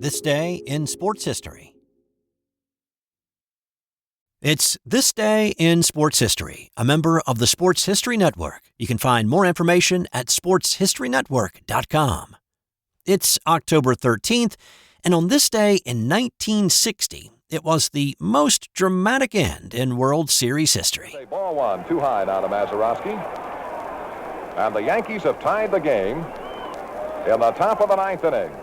This Day in Sports History. It's This Day in Sports History, a member of the Sports History Network. You can find more information at sportshistorynetwork.com. It's October 13th, and on this day in 1960, it was the most dramatic end in World Series history. Ball one, too high now to Mazeroski. And the Yankees have tied the game in the top of the ninth inning.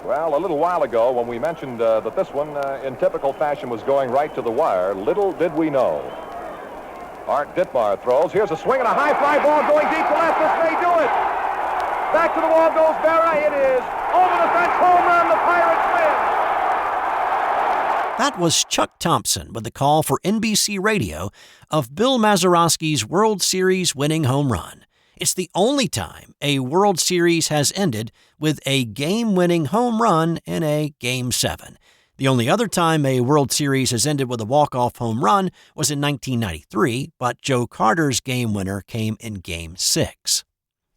Well, a little while ago when we mentioned that this one, in typical fashion, was going right to the wire, little did we know. Art Ditmar throws. Here's a swing and a high fly ball going deep to left. This may do it. Back to the wall goes Berra. It is over the fence. Home run. The Pirates win. That was Chuck Thompson with the call for NBC Radio of Bill Mazeroski's World Series winning home run. It's the only time a World Series has ended with a game-winning home run in a Game 7. The only other time a World Series has ended with a walk-off home run was in 1993, but Joe Carter's game winner came in Game 6.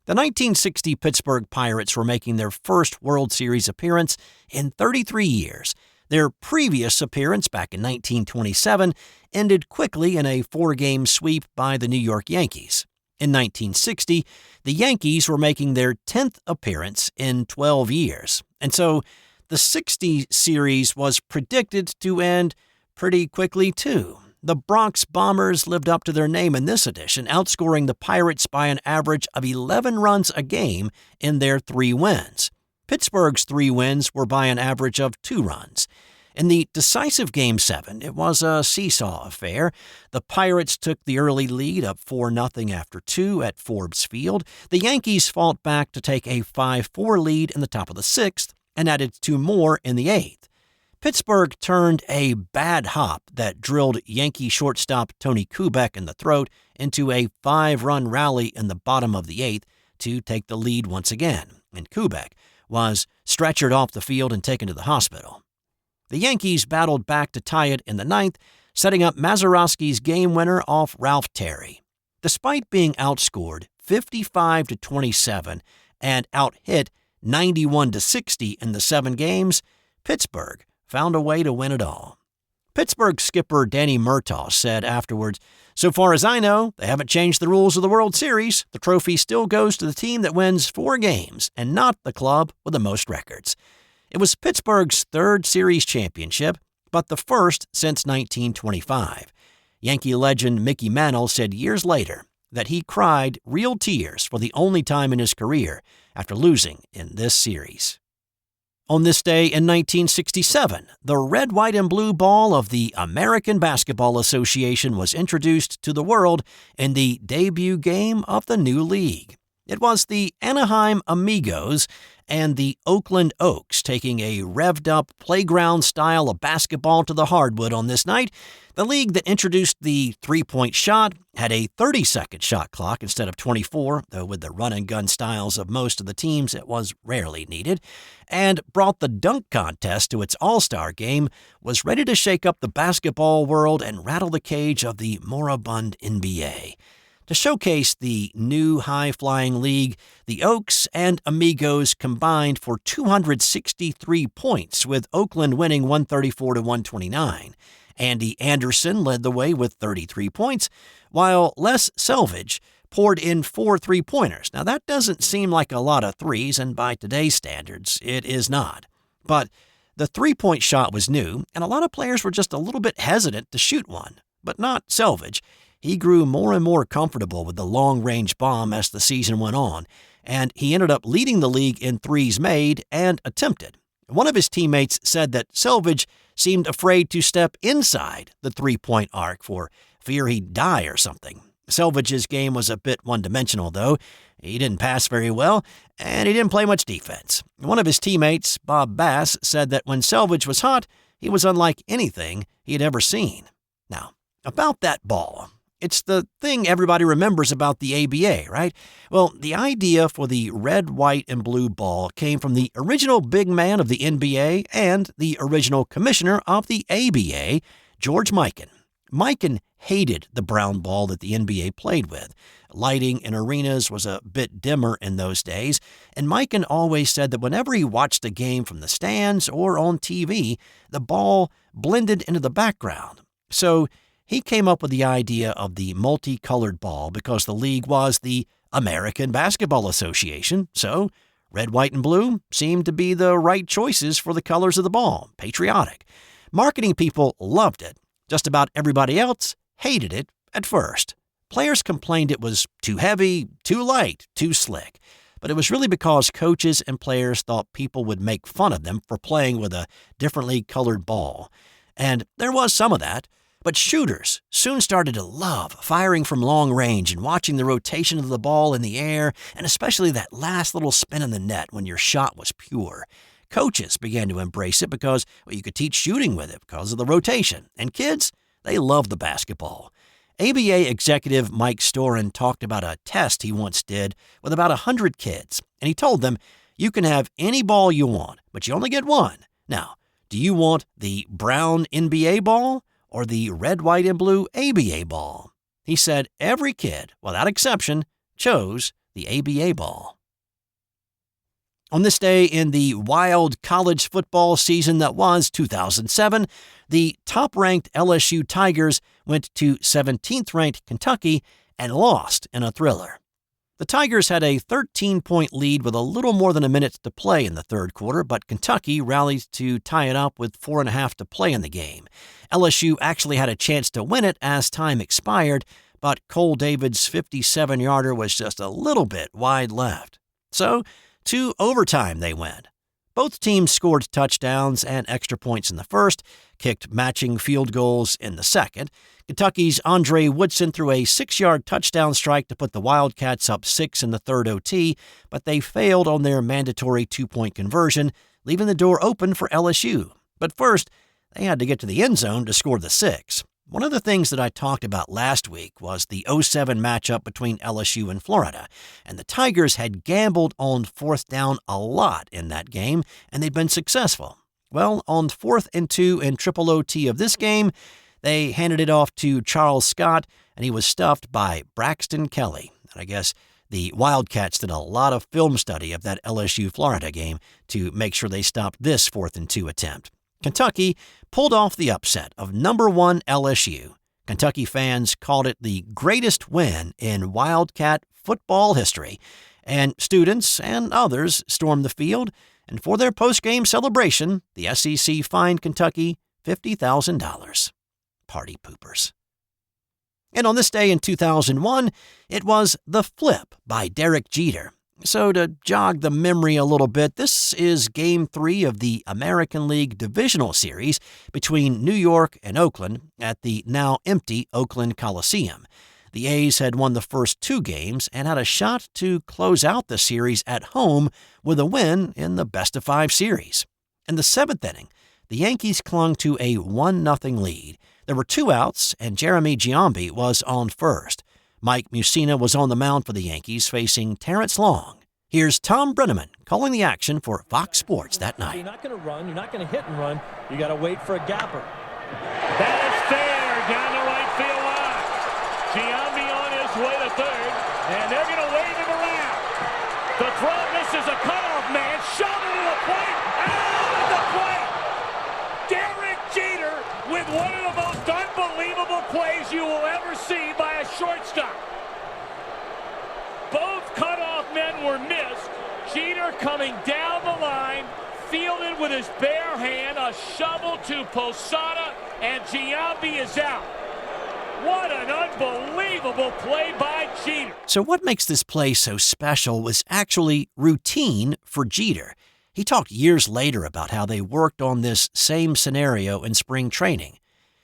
The 1960 Pittsburgh Pirates were making their first World Series appearance in 33 years. Their previous appearance back in 1927 ended quickly in a 4-game sweep by the New York Yankees. In 1960, the Yankees were making their 10th appearance in 12 years, and so the 60 series was predicted to end pretty quickly, too. The Bronx Bombers lived up to their name in this edition, outscoring the Pirates by an average of 11 runs a game in their 3 wins. Pittsburgh's 3 wins were by an average of 2 runs. In the decisive Game 7, it was a seesaw affair. The Pirates took the early lead up 4-0 after 2 at Forbes Field. The Yankees fought back to take a 5-4 lead in the top of the 6th and added 2 more in the 8th. Pittsburgh turned a bad hop that drilled Yankee shortstop Tony Kubek in the throat into a 5-run rally in the bottom of the 8th to take the lead once again, and Kubek was stretchered off the field and taken to the hospital. The Yankees battled back to tie it in the 9th, setting up Mazeroski's game winner off Ralph Terry. Despite being outscored 55-27 and out-hit 91-60 in the 7 games, Pittsburgh found a way to win it all. Pittsburgh skipper Danny Murtaugh said afterwards, "So far as I know, they haven't changed the rules of the World Series. The trophy still goes to the team that wins 4 games and not the club with the most records." It was Pittsburgh's 3rd series championship, but the first since 1925. Yankee legend Mickey Mantle said years later that he cried real tears for the only time in his career after losing in this series. On this day in 1967, the red, white, and blue ball of the American Basketball Association was introduced to the world in the debut game of the new league. It was the Anaheim Amigos and the Oakland Oaks taking a revved-up playground style of basketball to the hardwood on this night. The league that introduced the three-point shot had a 30-second shot clock instead of 24, though with the run-and-gun styles of most of the teams, it was rarely needed, and brought the dunk contest to its all-star game, was ready to shake up the basketball world and rattle the cage of the moribund NBA. To showcase the new high-flying league, the Oaks and Amigos combined for 263 points, with Oakland winning 134-129. Andy Anderson led the way with 33 points, while Les Selvage poured in 4 3-pointers. Now, that doesn't seem like a lot of threes, and by today's standards, it is not. But the three-point shot was new, and a lot of players were just a little bit hesitant to shoot one, but not Selvage. He grew more and more comfortable with the long-range bomb as the season went on, and he ended up leading the league in threes made and attempted. One of his teammates said that Selvage seemed afraid to step inside the three-point arc for fear he'd die or something. Selvage's game was a bit one-dimensional, though. He didn't pass very well, and he didn't play much defense. One of his teammates, Bob Bass, said that when Selvage was hot, he was unlike anything he had ever seen. Now, about that ball. It's the thing everybody remembers about the ABA, right? Well, the idea for the red, white, and blue ball came from the original big man of the NBA and the original commissioner of the ABA, George Mikan. Mikan hated the brown ball that the NBA played with. Lighting in arenas was a bit dimmer in those days, and Mikan always said that whenever he watched a game from the stands or on TV, the ball blended into the background. So he came up with the idea of the multicolored ball because the league was the American Basketball Association, so red, white, and blue seemed to be the right choices for the colors of the ball. Patriotic. Marketing people loved it. Just about everybody else hated it at first. Players complained it was too heavy, too light, too slick. But it was really because coaches and players thought people would make fun of them for playing with a differently colored ball. And there was some of that. But shooters soon started to love firing from long range and watching the rotation of the ball in the air, and especially that last little spin in the net when your shot was pure. Coaches began to embrace it because you could teach shooting with it because of the rotation. And kids, they loved the basketball. ABA executive Mike Storin talked about a test he once did with about 100 kids, and he told them, you can have any ball you want, but you only get one. Now, do you want the brown NBA ball or the red, white, and blue ABA ball? He said every kid, without exception, chose the ABA ball. On this day in the wild college football season that was 2007, the top-ranked LSU Tigers went to 17th-ranked Kentucky and lost in a thriller. The Tigers had a 13-point lead with a little more than a minute to play in the third quarter, but Kentucky rallied to tie it up with 4.5 to play in the game. LSU actually had a chance to win it as time expired, but Cole David's 57-yarder was just a little bit wide left. So, to overtime they went. Both teams scored touchdowns and extra points in the first, kicked matching field goals in the second. Kentucky's Andre Woodson threw a 6-yard touchdown strike to put the Wildcats up 6 in the third OT, but they failed on their mandatory 2-point conversion, leaving the door open for LSU. But first, they had to get to the end zone to score the 6. One of the things that I talked about last week was the 2007 matchup between LSU and Florida, and the Tigers had gambled on fourth down a lot in that game, and they'd been successful. Well, on 4th and 2 in triple OT of this game, they handed it off to Charles Scott, and he was stuffed by Braxton Kelly. And I guess the Wildcats did a lot of film study of that LSU-Florida game to make sure they stopped this 4th and 2 attempt. Kentucky pulled off the upset of number 1 LSU. Kentucky fans called it the greatest win in Wildcat football history, and students and others stormed the field, and for their post-game celebration, the SEC fined Kentucky $50,000. Party poopers. And on this day in 2001, it was The Flip by Derek Jeter. So to jog the memory a little bit, this is Game 3 of the American League Divisional Series between New York and Oakland at the now empty Oakland Coliseum. The A's had won the first 2 games and had a shot to close out the series at home with a win in the best-of-5 series. In the 7th inning, the Yankees clung to a 1-0 lead. There were 2 outs, and Jeremy Giambi was on first. Mike Mussina was on the mound for the Yankees, facing Terrence Long. Here's Tom Brenneman calling the action for Fox Sports that night. You're not going to run. You're not going to hit and run. You got to wait for a gapper. That is fair down the right field line. Giambi on his way to third, and they're going to wave him around. The throw misses a cutoff man. Shot into the plate. Out of the plate. Derek Jeter with one of the most unbelievable plays you will ever see by a shortstop. Both cutoff men were missed. Jeter coming down the line, fielded with his bare hand, a shovel to Posada, and Giambi is out. What an unbelievable play by Jeter. So what makes this play so special was actually routine for Jeter. He talked years later about how they worked on this same scenario in spring training.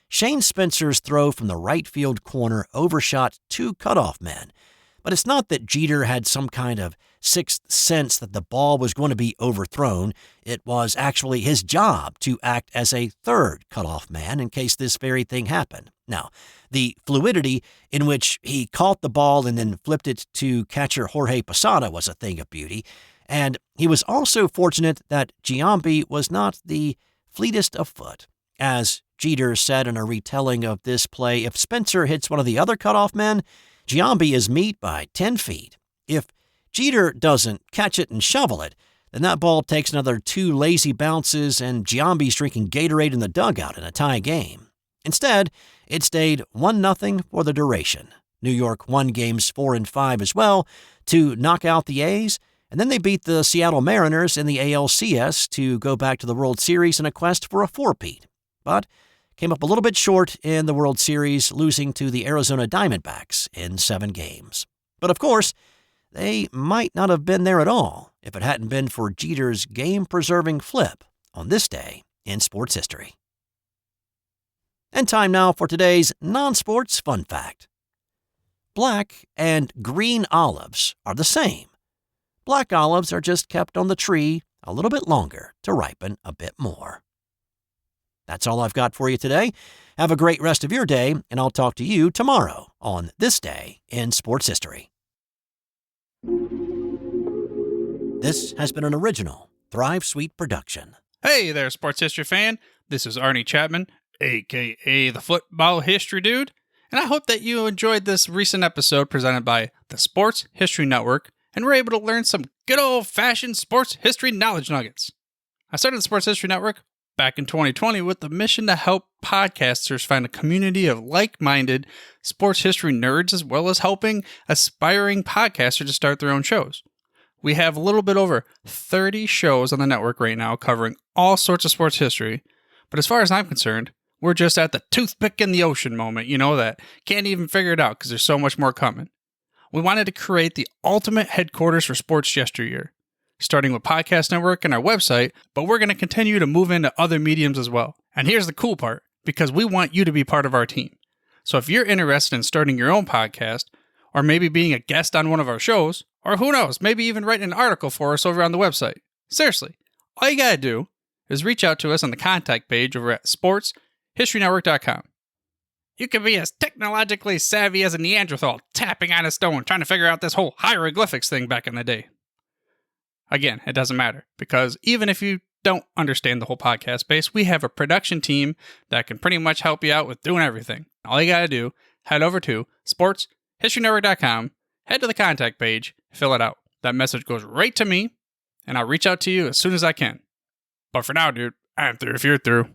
Shane Spencer's throw from the right field corner overshot 2 cutoff men. But it's not that Jeter had some kind of sixth sense that the ball was going to be overthrown. It was actually his job to act as a third cutoff man in case this very thing happened. Now, the fluidity in which he caught the ball and then flipped it to catcher Jorge Posada was a thing of beauty. And he was also fortunate that Giambi was not the fleetest of foot. As Jeter said in a retelling of this play, if Spencer hits one of the other cutoff men, Giambi is meat by 10 feet. If Jeter doesn't catch it and shovel it, then that ball takes another 2 lazy bounces and Giambi's drinking Gatorade in the dugout in a tie game. Instead, it stayed 1-0 for the duration. New York won games 4 and 5 as well to knock out the A's, and then they beat the Seattle Mariners in the ALCS to go back to the World Series in a quest for a four-peat, but came up a little bit short in the World Series, losing to the Arizona Diamondbacks in 7 games. But of course, they might not have been there at all if it hadn't been for Jeter's game-preserving flip on this day in sports history. And time now for today's non-sports fun fact. Black and green olives are the same. Black olives are just kept on the tree a little bit longer to ripen a bit more. That's all I've got for you today. Have a great rest of your day, and I'll talk to you tomorrow on This Day in Sports History. This has been an original Thrive Suite production. Hey there, sports history fan. This is Arnie Chapman, a.k.a. the Football History Dude, and I hope that you enjoyed this recent episode presented by the Sports History Network and were able to learn some good old-fashioned sports history knowledge nuggets. I started the Sports History Network back in 2020 with the mission to help podcasters find a community of like-minded sports history nerds, as well as helping aspiring podcasters to start their own shows. We have a little bit over 30 shows on the network right now covering all sorts of sports history, but as far as I'm concerned, we're just at the toothpick in the ocean moment, that can't even figure it out because there's so much more coming. We wanted to create the ultimate headquarters for sports yesteryear, starting with Podcast Network and our website, but we're going to continue to move into other mediums as well. And here's the cool part, because we want you to be part of our team. So if you're interested in starting your own podcast, or maybe being a guest on one of our shows, or who knows, maybe even writing an article for us over on the website. Seriously, all you gotta do is reach out to us on the contact page over at sportshistorynetwork.com. You can be as technologically savvy as a Neanderthal tapping on a stone trying to figure out this whole hieroglyphics thing back in the day. Again, it doesn't matter, because even if you don't understand the whole podcast space, we have a production team that can pretty much help you out with doing everything. All you gotta do, head over to sportshistorynetwork.com, head to the contact page, fill it out. That message goes right to me, and I'll reach out to you as soon as I can. But for now, dude, I'm through if you're through.